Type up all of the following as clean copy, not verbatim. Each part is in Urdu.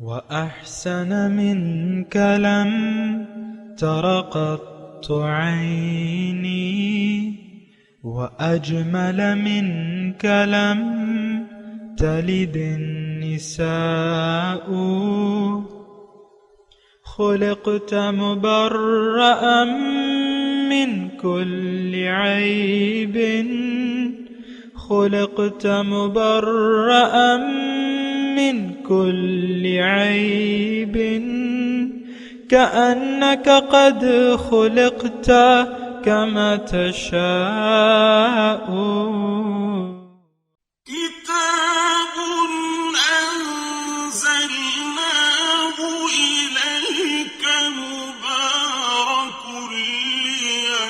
وأحسن منك لم تر قط عيني وأجمل منك لم تلد النساء خلقت مبرأ من كل عيب خلقت مبرأ من كل عيب كأنك قد خلقت كما تشاء كتاب أنزلناه إليك مبارك ليدبروا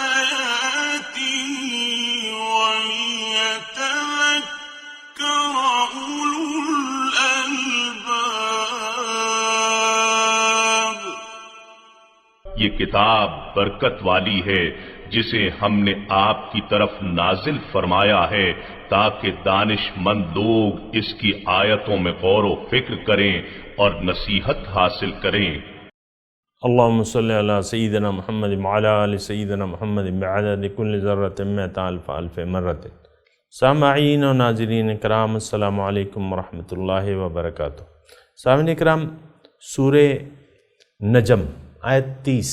آياته وليتذكر أولو الألباب۔ یہ کتاب برکت والی ہے جسے ہم نے آپ کی طرف نازل فرمایا ہے تاکہ دانش مند لوگ اس کی آیتوں میں غور و فکر کریں اور نصیحت حاصل کریں۔ اللہم صلی علی سیدنا محمد وعلی آل سیدنا محمد بعدد کل ذرۃ مئۃ الف الف مرۃ۔ سامعین و ناظرین کرام، السلام علیکم ورحمۃ اللہ وبرکاتہ۔ سامعین کرام، سورہ نجم آیت 30،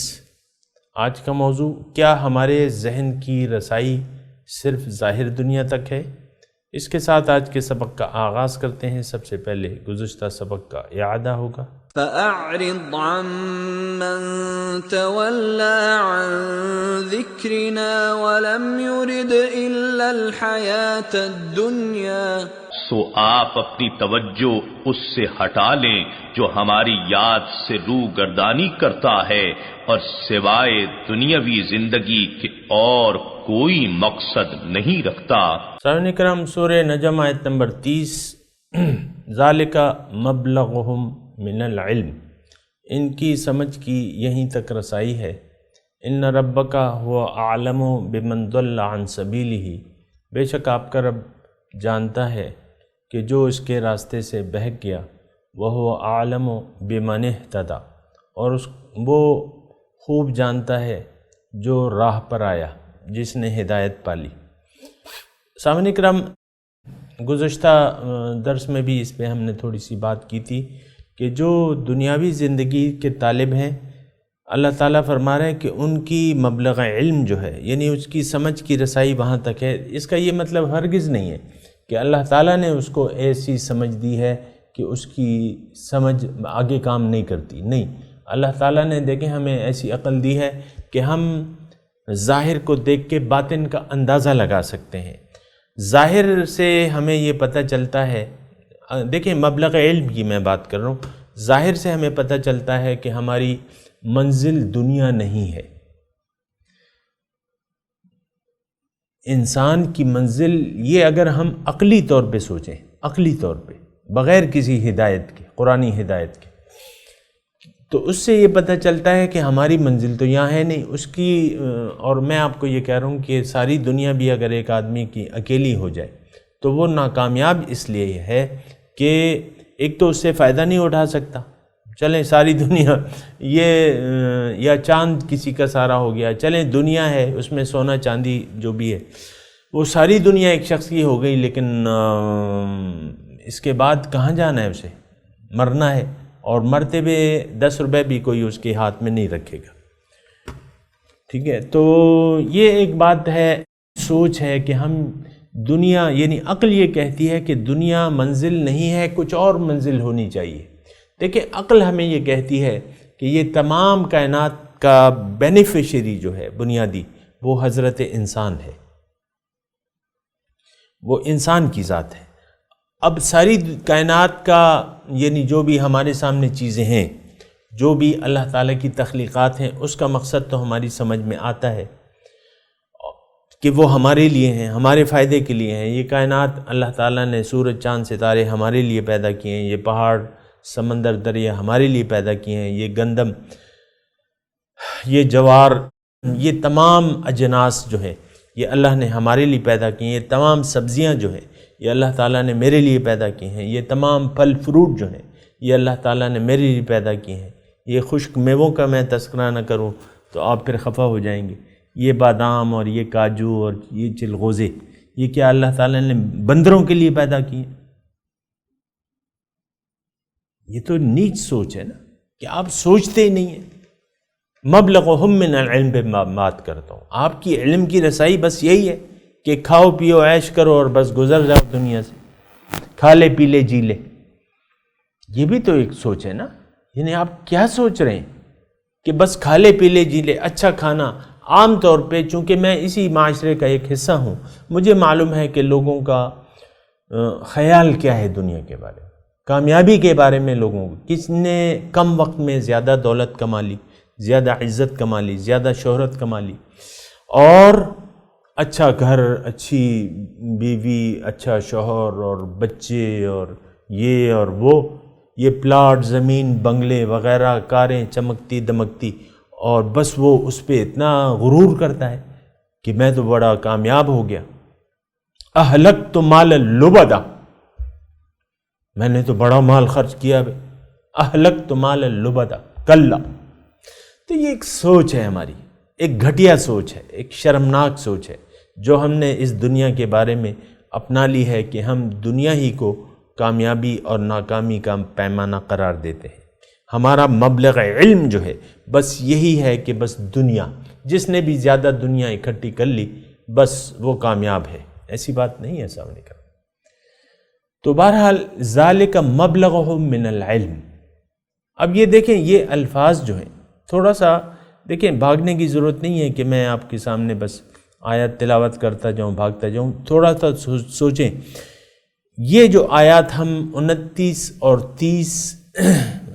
آج کا موضوع: کیا ہمارے ذہن کی رسائی صرف ظاہر دنیا تک ہے؟ اس کے ساتھ آج کے سبق کا آغاز کرتے ہیں۔ سب سے پہلے گزشتہ سبق کا اعادہ ہوگا۔ فَأَعْرِضْ عَمَّن تَوَلَّى عَن ذِكْرِنَا وَلَمْ يُرِدْ إِلَّا الْحَيَاةَ الدُّنْيَا۔ سو آپ اپنی توجہ اس سے ہٹا لیں جو ہماری یاد سے روگردانی کرتا ہے اور سوائے دنیاوی زندگی کے اور کوئی مقصد نہیں رکھتا۔ سامعین کرام، سورہ نجم آیت نمبر 30، ذالک مبلغہم من العلم، ان کی سمجھ کی یہیں تک رسائی ہے۔ ان ربک هو اعلم بمن ضل عن سبیلہ، بے شک آپ کا رب جانتا ہے کہ جو اس کے راستے سے بہک گیا، وہو اعلم بمن اہتدی، اور وہ خوب جانتا ہے جو راہ پر آیا، جس نے ہدایت پالی۔ سامعین کرام، گزشتہ درس میں بھی اس پہ ہم نے تھوڑی سی بات کی تھی کہ جو دنیاوی زندگی کے طالب ہیں، اللہ تعالیٰ فرما رہے ہیں کہ ان کی مبلغ علم جو ہے، یعنی اس کی سمجھ کی رسائی وہاں تک ہے۔ اس کا یہ مطلب ہرگز نہیں ہے کہ اللہ تعالیٰ نے اس کو ایسی سمجھ دی ہے کہ اس کی سمجھ آگے کام نہیں کرتی، نہیں۔ اللہ تعالیٰ نے دیکھیں ہمیں ایسی عقل دی ہے کہ ہم ظاہر کو دیکھ کے باطن کا اندازہ لگا سکتے ہیں۔ ظاہر سے ہمیں یہ پتہ چلتا ہے، دیکھیں مبلغ علم کی میں بات کر رہا ہوں، ظاہر سے ہمیں پتہ چلتا ہے کہ ہماری منزل دنیا نہیں ہے۔ انسان کی منزل یہ اگر ہم عقلی طور پہ سوچیں، عقلی طور پہ بغیر کسی ہدایت کے، قرآنی ہدایت کے، تو اس سے یہ پتہ چلتا ہے کہ ہماری منزل تو یہاں ہے نہیں اس کی۔ اور میں آپ کو یہ کہہ رہا ہوں کہ ساری دنیا بھی اگر ایک آدمی کی اکیلی ہو جائے تو وہ ناکامیاب اس لیے ہے کہ ایک تو اس سے فائدہ نہیں اٹھا سکتا۔ چلیں ساری دنیا یہ یا چاند کسی کا سارا ہو گیا، چلیں دنیا ہے اس میں سونا چاندی جو بھی ہے، وہ ساری دنیا ایک شخص کی ہو گئی، لیکن اس کے بعد کہاں جانا ہے؟ اسے مرنا ہے، اور مرتے ہوئے 10 روپے بھی کوئی اس کے ہاتھ میں نہیں رکھے گا۔ ٹھیک ہے، تو یہ ایک بات ہے، سوچ ہے کہ ہم دنیا، یعنی عقل یہ کہتی ہے کہ دنیا منزل نہیں ہے، کچھ اور منزل ہونی چاہیے۔ دیکھیں عقل ہمیں یہ کہتی ہے کہ یہ تمام کائنات کا بینیفیشری جو ہے بنیادی، وہ حضرت انسان ہے، وہ انسان کی ذات ہے۔ اب ساری کائنات کا، یعنی جو بھی ہمارے سامنے چیزیں ہیں، جو بھی اللہ تعالیٰ کی تخلیقات ہیں، اس کا مقصد تو ہماری سمجھ میں آتا ہے کہ وہ ہمارے لیے ہیں، ہمارے فائدے کے لیے ہیں۔ یہ کائنات اللہ تعالیٰ نے سورج چاند ستارے ہمارے لیے پیدا کیے ہیں، یہ پہاڑ سمندر دریا ہمارے لیے پیدا کیے ہیں، یہ گندم، یہ جوار، یہ تمام اجناس جو ہیں یہ اللہ نے ہمارے لیے پیدا کی ہیں، یہ تمام سبزیاں جو ہیں یہ اللہ تعالیٰ نے میرے لیے پیدا کی ہیں، یہ تمام پھل فروٹ جو ہیں یہ اللہ تعالیٰ نے میرے لیے پیدا کی ہیں، یہ خشک میووں کا میں تذکرہ نہ کروں تو آپ پھر خفا ہو جائیں گے، یہ بادام اور یہ کاجو اور یہ چلغوزے یہ کیا اللہ تعالیٰ نے بندروں کے لیے پیدا کی ہیں؟ یہ تو نیچ سوچ ہے نا کہ آپ سوچتے ہی نہیں ہیں۔ مبلغہم من العلم پہ بات کرتا ہوں، آپ کی علم کی رسائی بس یہی ہے کہ کھاؤ پیو عیش کرو اور بس گزر جاؤ دنیا سے، کھا لے پی لے جی لے، یہ بھی تو ایک سوچ ہے نا۔ یعنی آپ کیا سوچ رہے ہیں کہ بس کھا لے پی لے جی لے، اچھا کھانا۔ عام طور پہ چونکہ میں اسی معاشرے کا ایک حصہ ہوں، مجھے معلوم ہے کہ لوگوں کا خیال کیا ہے دنیا کے بارے میں، کامیابی کے بارے میں۔ لوگوں کو کس نے کم وقت میں زیادہ دولت کما لی، زیادہ عزت کما لی، زیادہ شہرت کما لی، اور اچھا گھر، اچھی بیوی، اچھا شوہر اور بچے اور یہ اور وہ، یہ پلاٹ، زمین، بنگلے وغیرہ، کاریں چمکتی دمکتی، اور بس وہ اس پہ اتنا غرور کرتا ہے کہ میں تو بڑا کامیاب ہو گیا۔ اہلکت مال اللبدا، میں نے تو بڑا مال خرچ کیا بے، اہلکت مال اللبدا کلا۔ تو یہ ایک سوچ ہے ہماری، ایک گھٹیا سوچ ہے، ایک شرمناک سوچ ہے جو ہم نے اس دنیا کے بارے میں اپنا لی ہے کہ ہم دنیا ہی کو کامیابی اور ناکامی کا پیمانہ قرار دیتے ہیں۔ ہمارا مبلغ علم جو ہے بس یہی ہے کہ بس دنیا، جس نے بھی زیادہ دنیا اکٹھی کر لی بس وہ کامیاب ہے، ایسی بات نہیں ہے سامنے کا۔ تو بہرحال ذالک مبلغہم من العلم۔ اب یہ دیکھیں یہ الفاظ جو ہیں تھوڑا سا دیکھیں، بھاگنے کی ضرورت نہیں ہے کہ میں آپ کے سامنے بس آیات تلاوت کرتا جاؤں بھاگتا جاؤں، تھوڑا سا سوچیں۔ یہ جو آیات ہم 29 اور 30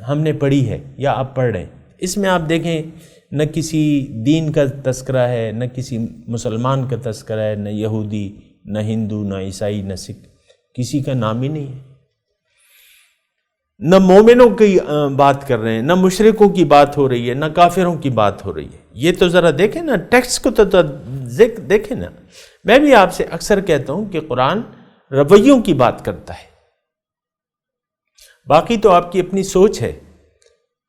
ہم نے پڑھی ہے یا آپ پڑھ رہے ہیں، اس میں آپ دیکھیں نہ کسی دین کا تذکرہ ہے، نہ کسی مسلمان کا تذکرہ ہے، نہ یہودی، نہ ہندو، نہ عیسائی، نہ سکھ، کسی کا نام ہی نہیں ہے۔ نہ مومنوں کی بات کر رہے ہیں، نہ مشرکوں کی بات ہو رہی ہے، نہ کافروں کی بات ہو رہی ہے۔ یہ تو ذرا دیکھیں نا، ٹیکسٹ کو تو دیکھیں نا۔ میں بھی آپ سے اکثر کہتا ہوں کہ قرآن رویوں کی بات کرتا ہے، باقی تو آپ کی اپنی سوچ ہے،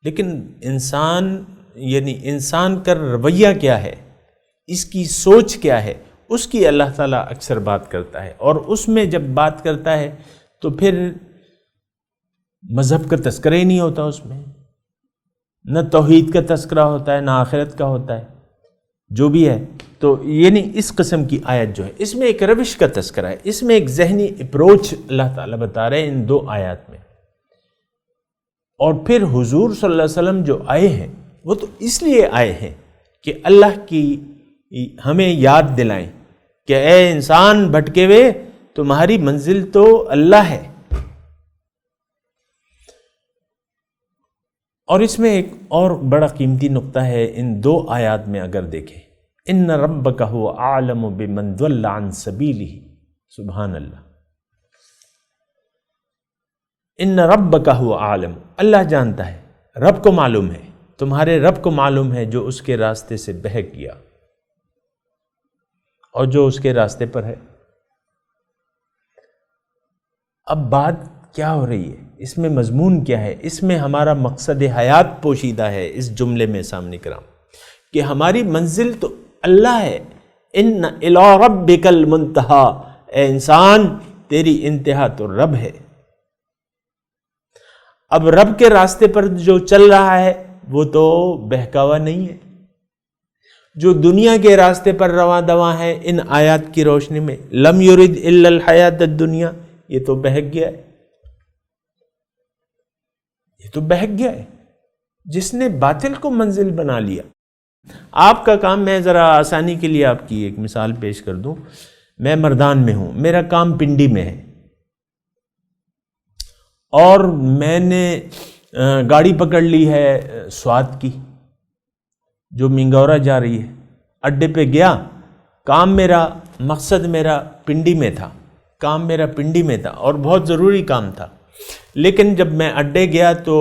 لیکن انسان یعنی انسان کا رویہ کیا ہے، اس کی سوچ کیا ہے، اس کی اللہ تعالیٰ اکثر بات کرتا ہے۔ اور اس میں جب بات کرتا ہے تو پھر مذہب کا تذکرہ ہی نہیں ہوتا، اس میں نہ توحید کا تذکرہ ہوتا ہے، نہ آخرت کا ہوتا ہے، جو بھی ہے۔ تو یعنی اس قسم کی آیت جو ہے اس میں ایک روش کا تذکرہ ہے، اس میں ایک ذہنی اپروچ اللہ تعالیٰ بتا رہے ہیں ان دو آیات میں۔ اور پھر حضور صلی اللہ علیہ وسلم جو آئے ہیں وہ تو اس لیے آئے ہیں کہ اللہ کی ہمیں یاد دلائیں کہ اے انسان بھٹکے ہوئے، تمہاری منزل تو اللہ ہے۔ اور اس میں ایک اور بڑا قیمتی نقطہ ہے ان دو آیات میں، اگر دیکھیں، ان ربک هو اعلم بمن ضل عن سبیلہ، سبحان اللہ، ان ربک هو اعلم، اللہ جانتا ہے، رب کو معلوم ہے، تمہارے رب کو معلوم ہے جو اس کے راستے سے بہک گیا اور جو اس کے راستے پر ہے۔ اب بات کیا ہو رہی ہے، اس میں مضمون کیا ہے، اس میں ہمارا مقصد حیات پوشیدہ ہے اس جملے میں سامنے کرام، کہ ہماری منزل تو اللہ ہے۔ ان الی ربک المنتہا، اے انسان تیری انتہا تو رب ہے۔ اب رب کے راستے پر جو چل رہا ہے وہ تو بہکاوا نہیں ہے، جو دنیا کے راستے پر رواں دواں ہے ان آیات کی روشنی میں، لم یرد الا الحیات الدنیا، یہ تو بہک گیا ہے، یہ تو بہک گیا ہے جس نے باطل کو منزل بنا لیا۔ آپ کا کام، میں ذرا آسانی کے لیے آپ کی ایک مثال پیش کر دوں، میں مردان میں ہوں، میرا کام پنڈی میں ہے، اور میں نے گاڑی پکڑ لی ہے سوات کی جو منگورا جا رہی ہے، اڈے پہ گیا، کام میرا، مقصد میرا پنڈی میں تھا، کام میرا پنڈی میں تھا اور بہت ضروری کام تھا، لیکن جب میں اڈے گیا تو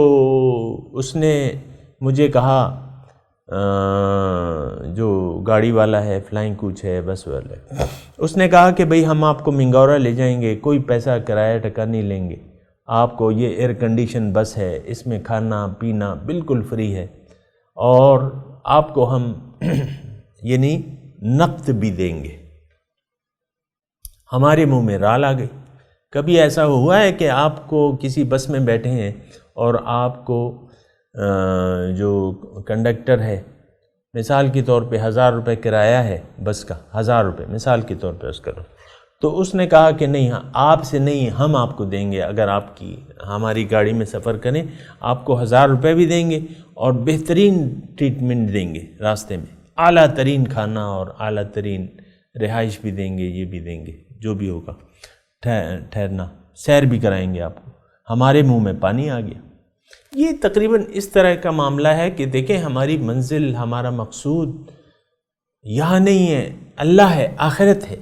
اس نے مجھے کہا جو گاڑی والا ہے، فلائنگ کوچ ہے، بس والا ہے، اس نے کہا کہ بھئی ہم آپ کو منگورا لے جائیں گے، کوئی پیسہ کرایہ ٹکا نہیں لیں گے، آپ کو یہ ایئر کنڈیشن بس ہے، اس میں کھانا پینا بالکل فری ہے، اور آپ کو ہم یعنی نقد بھی دیں گے۔ ہمارے منہ میں رال آ گئی۔ کبھی ایسا ہوا ہے کہ آپ کو کسی بس میں بیٹھے ہیں اور آپ کو جو کنڈکٹر ہے، مثال کے طور پہ 1000 روپے کرایہ ہے بس کا، 1000 روپے مثال کے طور پہ اس کا، تو اس نے کہا کہ نہیں، آپ سے نہیں، ہم آپ کو دیں گے، اگر آپ کی ہماری گاڑی میں سفر کریں آپ کو 1000 روپے بھی دیں گے اور بہترین ٹریٹمنٹ دیں گے، راستے میں اعلیٰ ترین کھانا اور اعلیٰ ترین رہائش بھی دیں گے، یہ بھی دیں گے، جو بھی ہوگا، ٹھہرنا، سیر بھی کرائیں گے آپ کو۔ ہمارے منہ میں پانی آ گیا۔ یہ تقریباً اس طرح کا معاملہ ہے کہ دیکھیں ہماری منزل، ہمارا مقصود یہاں نہیں ہے، اللہ ہے، آخرت ہے۔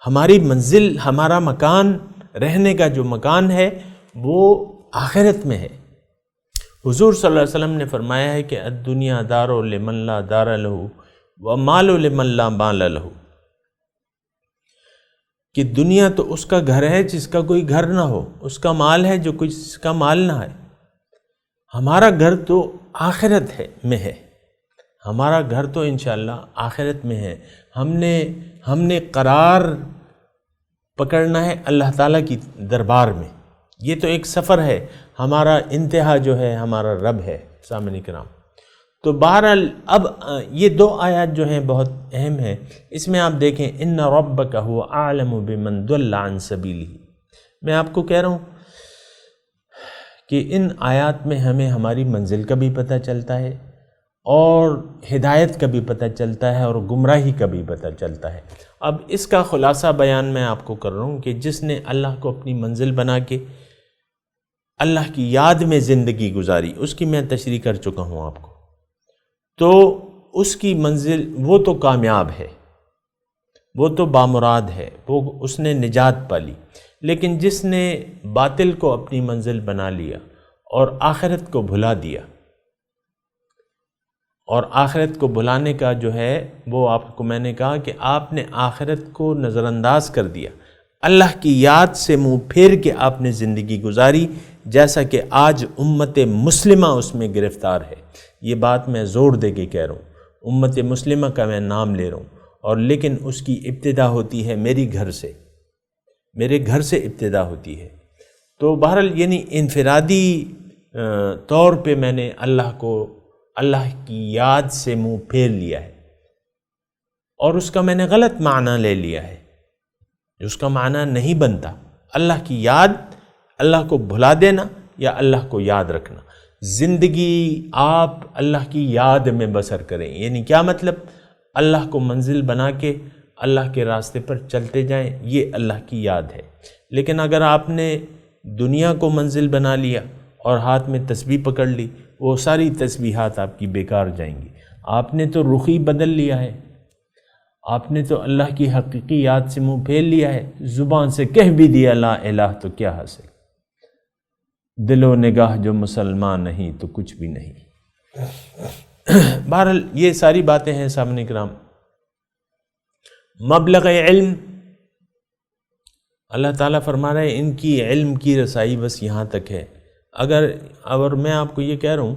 ہماری منزل، ہمارا مکان، رہنے کا جو مکان ہے وہ آخرت میں ہے۔ حضور صلی اللہ علیہ وسلم نے فرمایا ہے کہ الدنیا دار لمن لا دار لہ ومال لمن لا مال لہ، کہ دنیا تو اس کا گھر ہے جس کا کوئی گھر نہ ہو، اس کا مال ہے جو کس کا مال نہ ہے۔ ہمارا گھر تو آخرت میں ہے، ہمارا گھر تو انشاءاللہ آخرت میں ہے۔ ہم نے قرار پکڑنا ہے اللہ تعالیٰ کی دربار میں۔ یہ تو ایک سفر ہے، ہمارا انتہا جو ہے ہمارا رب ہے۔ سامعین کرام، تو بہرحال اب یہ 2 آیات جو ہیں بہت اہم ہیں۔ اس میں آپ دیکھیں ان ربک هو اعلم بمن ضل عن سبیلہ، میں آپ کو کہہ رہا ہوں کہ ان آیات میں ہمیں ہماری منزل کا بھی پتہ چلتا ہے اور ہدایت کا بھی پتہ چلتا ہے اور گمراہی کا بھی پتہ چلتا ہے۔ اب اس کا خلاصہ بیان میں آپ کو کر رہا ہوں کہ جس نے اللہ کو اپنی منزل بنا کے اللہ کی یاد میں زندگی گزاری، اس کی میں تشریح کر چکا ہوں آپ کو، تو اس کی منزل وہ تو کامیاب ہے، وہ تو بامراد ہے، وہ اس نے نجات پالی۔ لیکن جس نے باطل کو اپنی منزل بنا لیا اور آخرت کو بھلا دیا، اور آخرت کو بھلانے کا جو ہے وہ آپ کو میں نے کہا کہ آپ نے آخرت کو نظر انداز کر دیا، اللہ کی یاد سے منہ پھیر کے آپ نے زندگی گزاری، جیسا کہ آج امت مسلمہ اس میں گرفتار ہے۔ یہ بات میں زور دے کے کہہ رہا ہوں، امت مسلمہ کا میں نام لے رہا ہوں، اور لیکن اس کی ابتدا ہوتی ہے میرے گھر سے ابتدا ہوتی ہے۔ تو بہرحال یعنی انفرادی طور پہ میں نے اللہ کی یاد سے منہ پھیر لیا ہے، اور اس کا میں نے غلط معنی لے لیا ہے، اس کا معنی نہیں بنتا۔ اللہ کی یاد، اللہ کو بھلا دینا یا اللہ کو یاد رکھنا، زندگی آپ اللہ کی یاد میں بسر کریں۔ یعنی کیا مطلب؟ اللہ کو منزل بنا کے اللہ کے راستے پر چلتے جائیں، یہ اللہ کی یاد ہے۔ لیکن اگر آپ نے دنیا کو منزل بنا لیا اور ہاتھ میں تسبیح پکڑ لی، وہ ساری تسبیحات آپ کی بیکار جائیں گی۔ آپ نے تو رخی بدل لیا ہے، آپ نے تو اللہ کی حقیقی یاد سے منہ پھیر لیا ہے، زبان سے کہہ بھی دیا لا الہ تو کیا حاصل، دل و نگاہ جو مسلمان نہیں تو کچھ بھی نہیں۔ بہرحال یہ ساری باتیں ہیں سامنے کرام۔ مبلغ علم، اللہ تعالیٰ فرما رہے ہیں ان کی علم کی رسائی بس یہاں تک ہے۔ اگر میں آپ کو یہ کہہ رہا ہوں،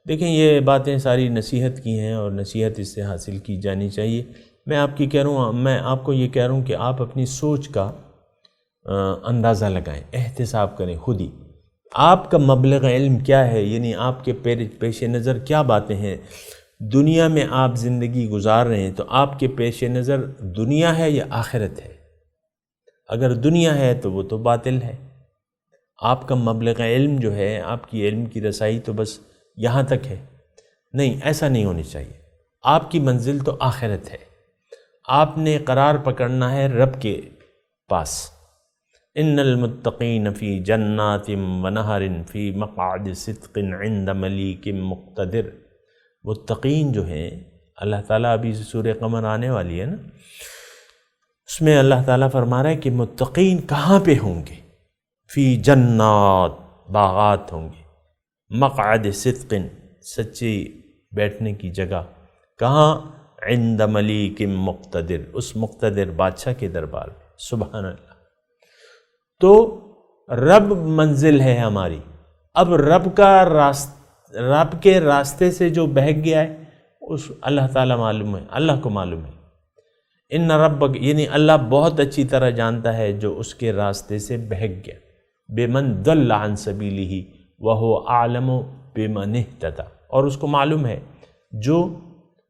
دیکھیں یہ باتیں ساری نصیحت کی ہیں اور نصیحت اس سے حاصل کی جانی چاہیے۔ میں آپ کو یہ کہہ رہا ہوں کہ آپ اپنی سوچ کا اندازہ لگائیں، احتساب کریں خود ہی، آپ کا مبلغ علم کیا ہے، یعنی آپ کے پیش نظر کیا باتیں ہیں۔ دنیا میں آپ زندگی گزار رہے ہیں تو آپ کے پیش نظر دنیا ہے یا آخرت ہے؟ اگر دنیا ہے تو وہ تو باطل ہے۔ آپ کا مبلغ علم جو ہے، آپ کی علم کی رسائی تو بس یہاں تک ہے، نہیں، ایسا نہیں ہونی چاہیے۔ آپ کی منزل تو آخرت ہے، آپ نے قرار پکڑنا ہے رب کے پاس۔ ان المتقین فی جنات ونہر فی مقعد صدق عند ملیک مقتدر۔ متقین جو ہیں، اللہ تعالیٰ ابھی سورہ قمر آنے والی ہے نا، اس میں اللہ تعالیٰ فرما رہا ہے کہ متقین کہاں پہ ہوں گے؟ فی جنات، باغات ہوں گے، مقعد صدق، سچی بیٹھنے کی جگہ کہاں؟ عند ملیک مقتدر، اس مقتدر بادشاہ کے دربار میں۔ سبحان اللہ۔ تو رب منزل ہے ہماری۔ اب رب کے راستے سے جو بہک گیا ہے اس اللہ تعالیٰ معلوم ہے، اللہ کو معلوم ہے۔ ان ربک یعنی اللہ بہت اچھی طرح جانتا ہے جو اس کے راستے سے بہک گیا۔ بمن ضل عن سبیلہ وہو اعلم بمن اہتدی، اور اس کو معلوم ہے جو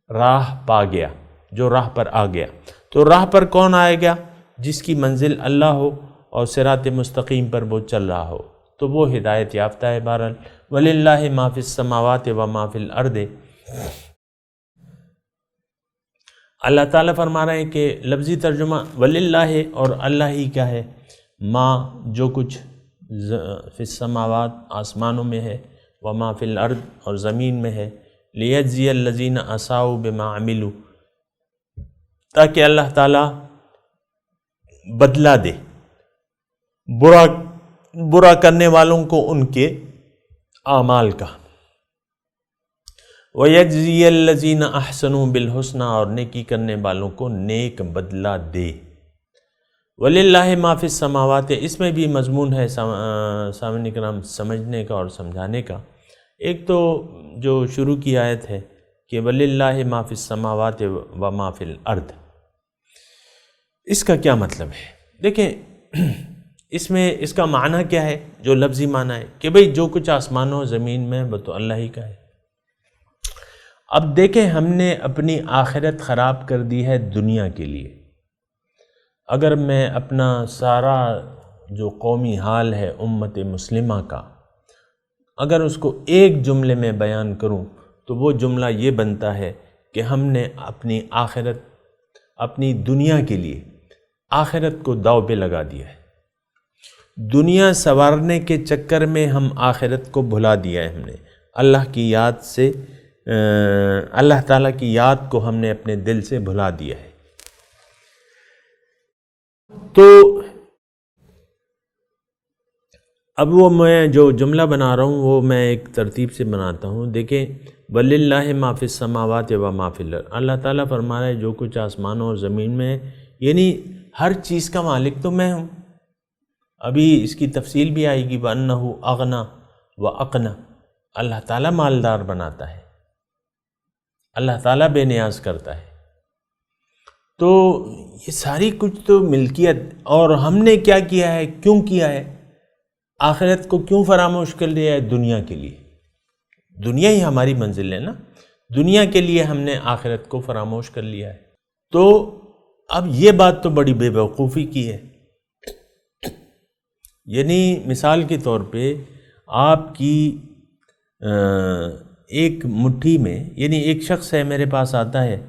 راہ پا گیا، جو راہ پر آ گیا۔ تو راہ پر کون آئے گا؟ جس کی منزل اللہ ہو اور صراط مستقیم پر وہ چل رہا ہو، تو وہ ہدایت یافتہ ہے۔ بہرحال وَلِلَّهِ مَا فِي السَّمَاوَاتِ وَمَا فِي الْأَرْضِ، اللہ تعالیٰ فرما رہے ہیں کہ لفظی ترجمہ وَلِلَّهِ، اور اللہ ہی کا ہے، ما جو کچھ فی السماوات آسمانوں میں ہے، وما فی الارض اور زمین میں ہے، لیجزی الذین اساؤوا بما عملوا، تاکہ اللہ تعالیٰ بدلہ دے برا کرنے والوں کو ان کے اعمال کا، وَيَجْزِيَ الَّذِينَ أَحْسَنُوا بِالْحُسْنَى، اور نیکی کرنے والوں کو نیک بدلہ دے۔ وَلِلَّهِ مَا فِي السَّمَاوَاتِ، اس میں بھی مضمون ہے سامعین کرام سمجھنے کا اور سمجھانے کا۔ ایک تو جو شروع کی آیت ہے کہ وَلِلَّهِ مَا فِي السَّمَاوَاتِ وَمَا فِي الْأَرْضِ، اس کا کیا مطلب ہے؟ دیکھیں اس میں اس کا معنی کیا ہے؟ جو لفظی معنی ہے کہ بھئی جو کچھ آسمانوں و زمین میں وہ تو اللہ ہی کا ہے۔ اب دیکھیں ہم نے اپنی آخرت خراب کر دی ہے دنیا کے لیے۔ اگر میں اپنا سارا جو قومی حال ہے امت مسلمہ کا، اگر اس کو ایک جملے میں بیان کروں تو وہ جملہ یہ بنتا ہے کہ ہم نے اپنی آخرت، اپنی دنیا کے لیے آخرت کو داؤ پہ لگا دیا ہے۔ دنیا سنوارنے کے چکر میں ہم آخرت کو بھلا دیا ہے۔ ہم نے اللہ کی یاد سے، اللہ تعالیٰ کی یاد کو ہم نے اپنے دل سے بھلا دیا ہے۔ تو اب وہ میں جو جملہ بنا رہا ہوں وہ میں ایک ترتیب سے بناتا ہوں۔ دیکھیں وَلِلَّهِ مَا فِي السَّمَاوَاتِ وَمَا فِي الْأَرْضِ، اللہ تعالیٰ فرما رہا ہے جو کچھ آسمانوں اور زمین میں ہے، یعنی ہر چیز کا مالک تو میں ہوں۔ ابھی اس کی تفصیل بھی آئے گی، وَأَنَّهُ أَغْنَى وَأَقْنَى، اللہ تعالیٰ مالدار بناتا ہے، اللہ تعالیٰ بے نیاز کرتا ہے۔ تو یہ ساری کچھ تو ملکیت، اور ہم نے کیا کیا ہے، کیوں کیا ہے، آخرت کو کیوں فراموش کر لیا ہے؟ دنیا کے لیے۔ دنیا ہی ہماری منزل ہے نا، دنیا کے لیے ہم نے آخرت کو فراموش کر لیا ہے۔ تو اب یہ بات تو بڑی بے وقوفی کی ہے۔ یعنی مثال کے طور پہ آپ کی ایک مٹھی میں، یعنی ایک شخص ہے میرے پاس آتا ہے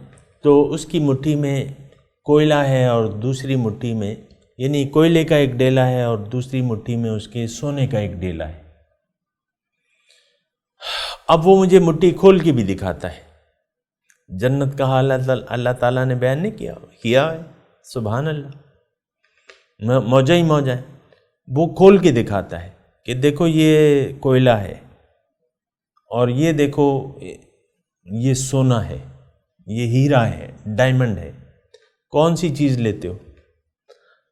تو اس کی مٹھی میں کوئلہ ہے اور دوسری مٹھی میں، یعنی کوئلے کا ایک ڈیلا ہے اور دوسری مٹھی میں اس کے سونے کا ایک ڈیلا ہے۔ اب وہ مجھے مٹھی کھول کے بھی دکھاتا ہے۔ جنت کا حال اللہ تعالیٰ نے بیان نہیں کیا ہے، سبحان اللہ، موجہ ہی موجہ ہے۔ وہ کھول کے دکھاتا ہے کہ دیکھو یہ کوئلہ ہے، اور یہ دیکھو یہ سونا ہے، یہ ہیرا ہے، ڈائمنڈ ہے، کون سی چیز لیتے ہو؟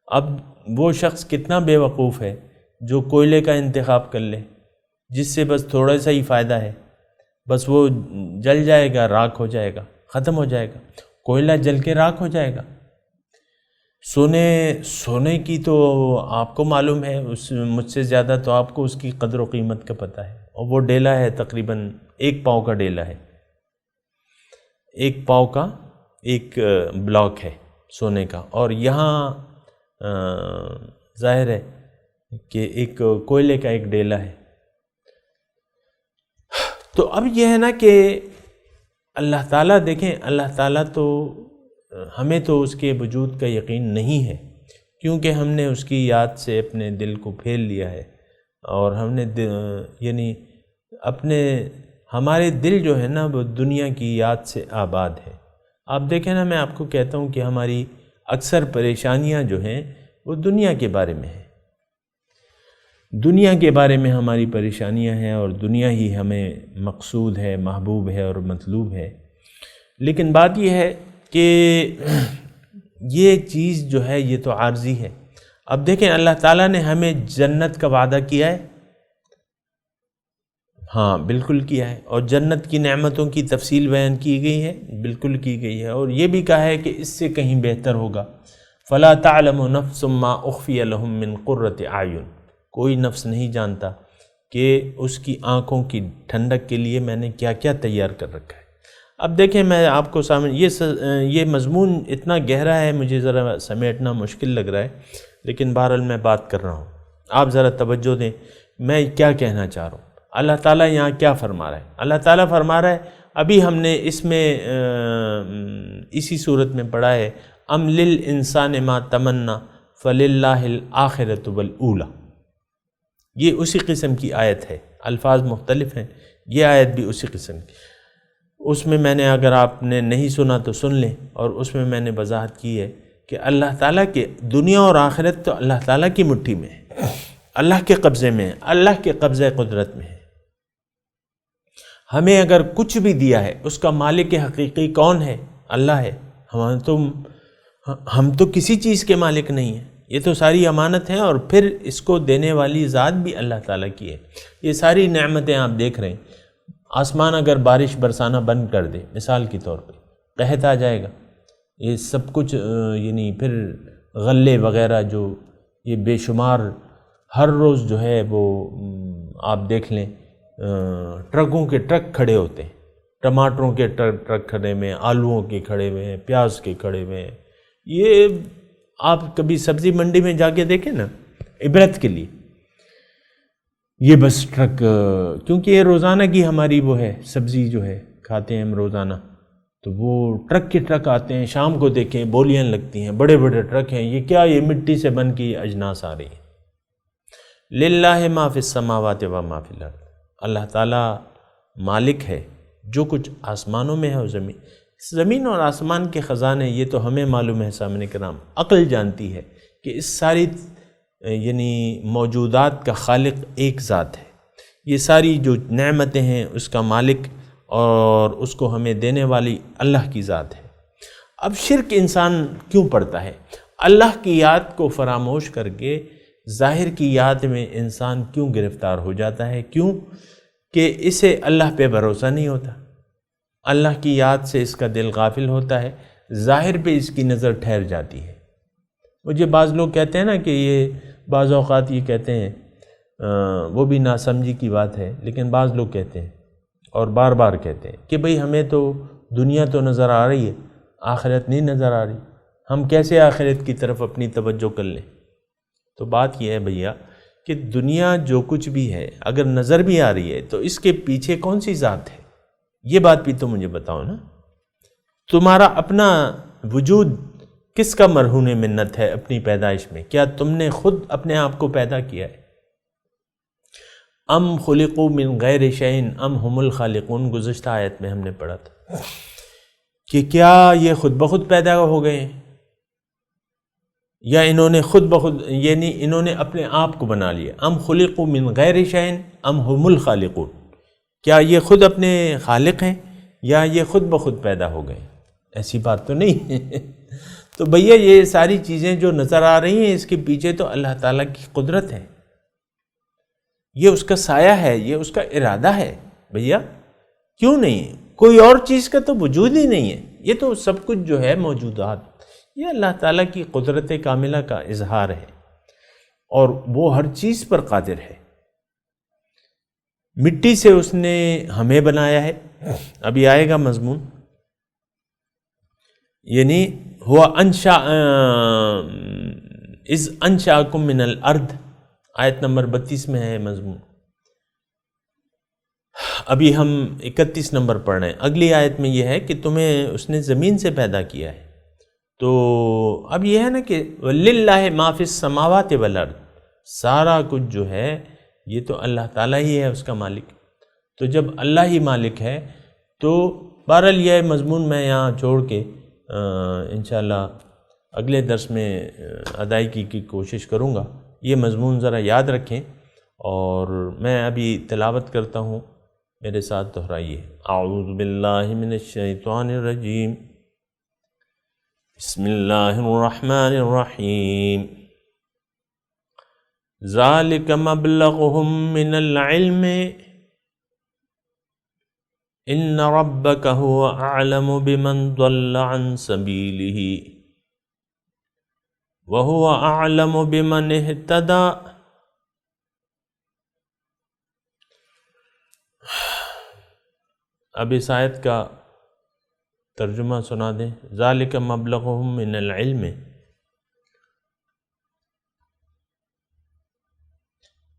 اب وہ شخص کتنا بے وقوف ہے جو کوئلے کا انتخاب کر لے، جس سے بس تھوڑا سا ہی فائدہ ہے، بس وہ جل جائے گا، راکھ ہو جائے گا، ختم ہو جائے گا، کوئلہ جل کے راکھ ہو جائے گا۔ سونے کی تو آپ کو معلوم ہے، مجھ سے زیادہ تو آپ کو اس کی قدر و قیمت کا پتہ ہے، اور وہ ڈیلا ہے تقریباً 1 پاؤ کا ڈیلا ہے، 1 پاؤ کا ایک بلاک ہے سونے کا، اور یہاں ظاہر ہے کہ ایک کوئلے کا ایک ڈیلا ہے۔ تو اب یہ ہے نا کہ اللہ تعالیٰ، دیکھیں اللہ تعالیٰ تو ہمیں تو اس کے وجود کا یقین نہیں ہے، کیونکہ ہم نے اس کی یاد سے اپنے دل کو پھیل لیا ہے، اور ہم نے یعنی ہمارے دل جو ہے نا وہ دنیا کی یاد سے آباد ہے۔ آپ دیکھیں نا، میں آپ کو کہتا ہوں کہ ہماری اکثر پریشانیاں جو ہیں وہ دنیا کے بارے میں ہیں۔ دنیا کے بارے میں ہماری پریشانیاں ہیں اور دنیا ہی ہمیں مقصود ہے، محبوب ہے اور مطلوب ہے، لیکن بات یہ ہے کہ یہ چیز جو ہے یہ تو عارضی ہے۔ اب دیکھیں اللہ تعالیٰ نے ہمیں جنت کا وعدہ کیا ہے، ہاں بالکل کیا ہے، اور جنت کی نعمتوں کی تفصیل بیان کی گئی ہے، بالکل کی گئی ہے، اور یہ بھی کہا ہے کہ اس سے کہیں بہتر ہوگا۔ فَلَا تَعْلَمُ نَفْسٌ مَّا أُخْفِيَ لَهُم مِّن قُرَّةِ أَعْيُن، کوئی نفس نہیں جانتا کہ اس کی آنکھوں کی ٹھنڈک کے لیے میں نے کیا کیا تیار کر رکھا ہے۔ اب دیکھیں میں آپ کو سامنے یہ مضمون اتنا گہرا ہے، مجھے ذرا سمیٹنا مشکل لگ رہا ہے، لیکن بہرحال میں بات کر رہا ہوں، آپ ذرا توجہ دیں میں کیا کہنا چاہ رہا ہوں۔ اللہ تعالیٰ یہاں کیا فرما رہا ہے؟ اللہ تعالیٰ فرما رہا ہے، ابھی ہم نے اس میں اسی صورت میں پڑھا ہے، ام للانسان ما تمنا فللہ الآخرۃ والأولی، یہ اسی قسم کی آیت ہے، الفاظ مختلف ہیں، یہ آیت بھی اسی قسم کی۔ اس میں میں نے، اگر آپ نے نہیں سنا تو سن لیں، اور اس میں میں نے وضاحت کی ہے کہ اللہ تعالیٰ کے دنیا اور آخرت تو اللہ تعالیٰ کی مٹھی میں ہے، اللہ کے قبضے میں ہے، اللہ کے قبضہ قدرت میں ہے۔ ہمیں اگر کچھ بھی دیا ہے اس کا مالک حقیقی کون ہے؟ اللہ ہے۔ ہم تو کسی چیز کے مالک نہیں ہیں، یہ تو ساری امانت ہیں، اور پھر اس کو دینے والی ذات بھی اللہ تعالیٰ کی ہے۔ یہ ساری نعمتیں آپ دیکھ رہے ہیں، آسمان اگر بارش برسانا بند کر دے مثال کے طور پہ، قحط آ جائے گا، یہ سب کچھ یعنی پھر غلے وغیرہ جو یہ بے شمار ہر روز جو ہے وہ آپ دیکھ لیں ٹرکوں کے ٹرک کھڑے ہوتے ہیں، ٹماٹروں کے ٹرک کھڑے ہوئے ہیں، آلوؤں کے کھڑے ہوئے ہیں، پیاز کے کھڑے ہوئے ہیں۔ یہ آپ کبھی سبزی منڈی میں جا کے دیکھیں نا، عبرت کے لیے، یہ بس ٹرک، کیونکہ یہ روزانہ کی ہماری وہ ہے سبزی جو ہے کھاتے ہیں ہم روزانہ، تو وہ ٹرک کے ٹرک آتے ہیں۔ شام کو دیکھیں بولیاں لگتی ہیں، بڑے بڑے ٹرک ہیں، یہ کیا، یہ مٹی سے بن کی اجناس آ رہی ہیں۔ للہ ما فی السماوات و ما فی الارض، اللہ تعالیٰ مالک ہے جو کچھ آسمانوں میں ہے اور زمین اور آسمان کے خزانے، یہ تو ہمیں معلوم ہے سامنے کرام، عقل جانتی ہے کہ اس ساری یعنی موجودات کا خالق ایک ذات ہے، یہ ساری جو نعمتیں ہیں اس کا مالک اور اس کو ہمیں دینے والی اللہ کی ذات ہے۔ اب شرک انسان کیوں پڑتا ہے؟ اللہ کی یاد کو فراموش کر کے ظاہر کی یاد میں انسان کیوں گرفتار ہو جاتا ہے؟ کیوں کہ اسے اللہ پہ بھروسہ نہیں ہوتا، اللہ کی یاد سے اس کا دل غافل ہوتا ہے، ظاہر پہ اس کی نظر ٹھہر جاتی ہے۔ مجھے بعض لوگ کہتے ہیں نا کہ یہ بعض اوقات یہ کہتے ہیں، وہ بھی ناسمجھی کی بات ہے، لیکن بعض لوگ کہتے ہیں اور بار بار کہتے ہیں کہ بھئی ہمیں تو دنیا تو نظر آ رہی ہے، آخرت نہیں نظر آ رہی، ہم کیسے آخرت کی طرف اپنی توجہ کر لیں؟ تو بات یہ ہے بھیا کہ دنیا جو کچھ بھی ہے اگر نظر بھی آ رہی ہے تو اس کے پیچھے کون سی ذات ہے؟ یہ بات بھی تو مجھے بتاؤ نا۔ تمہارا اپنا وجود کس کا مرہون منت ہے اپنی پیدائش میں؟ کیا تم نے خود اپنے آپ کو پیدا کیا ہے؟ ام خلقوا من غیر شیء ام هم الخالقون، گزشتہ آیت میں ہم نے پڑھا تھا کہ کیا یہ خود بخود پیدا ہو گئے ہیں یا انہوں نے خود بخود یعنی انہوں نے اپنے آپ کو بنا لیا؟ ام خلقوا من غیر شیء ام هم الخالقون، کیا یہ خود اپنے خالق ہیں یا یہ خود بخود پیدا ہو گئے؟ ایسی بات تو نہیں۔ تو بھیا یہ ساری چیزیں جو نظر آ رہی ہیں اس کے پیچھے تو اللہ تعالیٰ کی قدرت ہے، یہ اس کا سایہ ہے، یہ اس کا ارادہ ہے بھیا، کیوں نہیں ہے؟ کوئی اور چیز کا تو وجود ہی نہیں ہے، یہ تو سب کچھ جو ہے موجودات، یہ اللہ تعالیٰ کی قدرت کاملہ کا اظہار ہے، اور وہ ہر چیز پر قادر ہے۔ مٹی سے اس نے ہمیں بنایا ہے، ابھی آئے گا مضمون، یعنی ہوا اذ انشأکم من الارض، آیت نمبر 32 میں ہے مضمون۔ ابھی ہم 31 نمبر پڑھ رہے ہیں، اگلی آیت میں یہ ہے کہ تمہیں اس نے زمین سے پیدا کیا ہے۔ تو اب یہ ہے نا کہ وَلِلَّهِ مَا فِي السَّمَاوَاتِ وَالْأَرْضِ، سارا کچھ جو ہے یہ تو اللہ تعالیٰ ہی ہے اس کا مالک۔ تو جب اللہ ہی مالک ہے تو بہرحال یہ مضمون میں یہاں چھوڑ کے انشاءاللہ اگلے درس میں ادائیگی کی کوشش کروں گا۔ یہ مضمون ذرا یاد رکھیں اور میں ابھی تلاوت کرتا ہوں، میرے ساتھ دہرائیے۔ اعوذ باللہ من الشیطان الرجیم، بسم اللہ الرحمن الرحیم۔ ذالک مبلغہم من العلم ان ربک هو اعلم بمن ضل عن سبیلہ وهو اعلم بمن اہتدی۔ اب اس آیت کا ترجمہ سنا دیں۔ ذالک مبلغہم من العلم،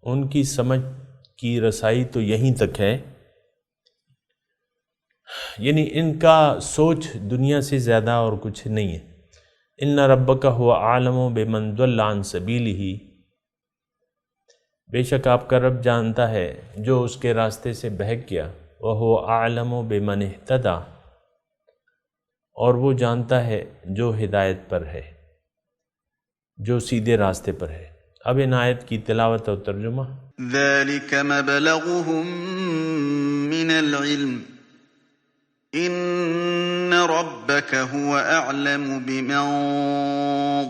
ان کی سمجھ کی رسائی تو یہیں تک ہے، یعنی ان کا سوچ دنیا سے زیادہ اور کچھ نہیں ہے۔ ان ربک هو اعلم بمن ضل عن سبیلہ، بے شک آپ کا رب جانتا ہے جو اس کے راستے سے بہک گیا، وَهُوَ أَعْلَمُ بِمَنِ اهْتَدَى، اور وہ جانتا ہے جو ہدایت پر ہے، جو سیدھے راستے پر ہے۔ اب ان آیت کی تلاوت اور ترجمہ۔ ذَلِكَ مَبْلَغُهُم مِّنَ الْعِلْمِ إِنَّ رَبَّكَ هُوَ أَعْلَمُ بِمَن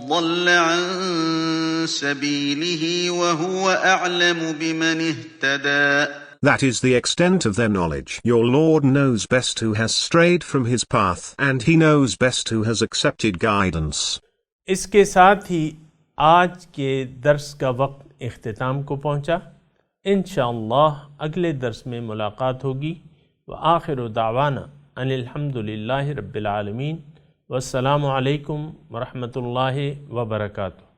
ضَلَّ عَن سَبِيلِهِ وَهُوَ أَعْلَمُ بِمَنِ اهْتَدَى۔ That is the extent of their knowledge. Your Lord knows best who has strayed from his path, and he knows best who has accepted guidance. اس کے ساتھ ہی آج کے درس کا وقت اختتام کو پہنچا۔ انشاءاللہ اگلے درس میں ملاقات ہوگی۔ وآخر دعوانا ان الحمدللہ رب العالمین، والسلام علیکم ورحمۃ اللہ وبرکاتہ۔